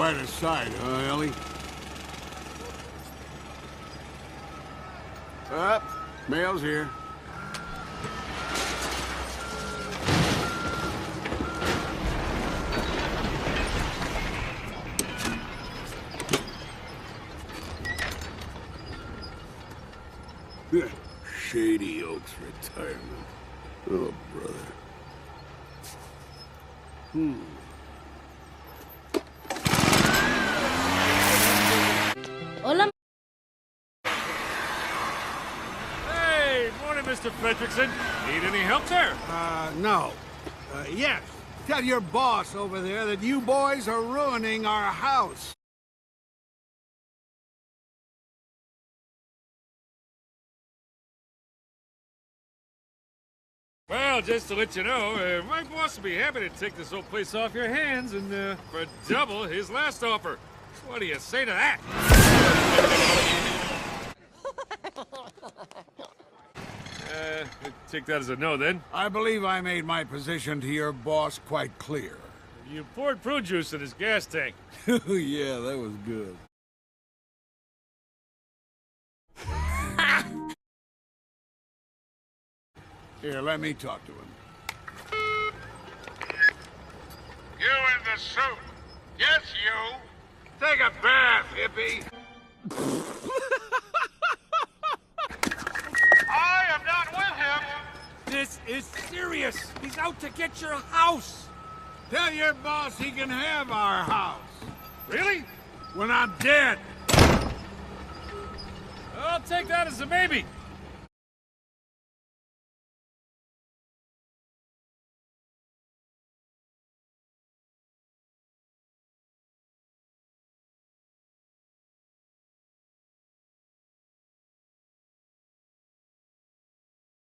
Quite a sight, huh, Ellie? Up, mail's here. Shady Oaks retirement. Oh, brother. Hola. Hey, morning, Mr. Fredrickson. Need any help, sir? No. Yes. Tell your boss over there that you boys are ruining our house. Well, just to let you know, my boss will be happy to take this whole place off your hands and for double his last offer. What do you say to that? Take that as a no, then. I believe I made my position to your boss quite clear. You poured prune juice in his gas tank. Yeah, that was good. Here, let me talk to him. You in the suit. Yes, you. Take a bath, hippie. I am not with him. This is serious. He's out to get your house. Tell your boss he can have our house. Really? When I'm dead. I'll take that as a maybe.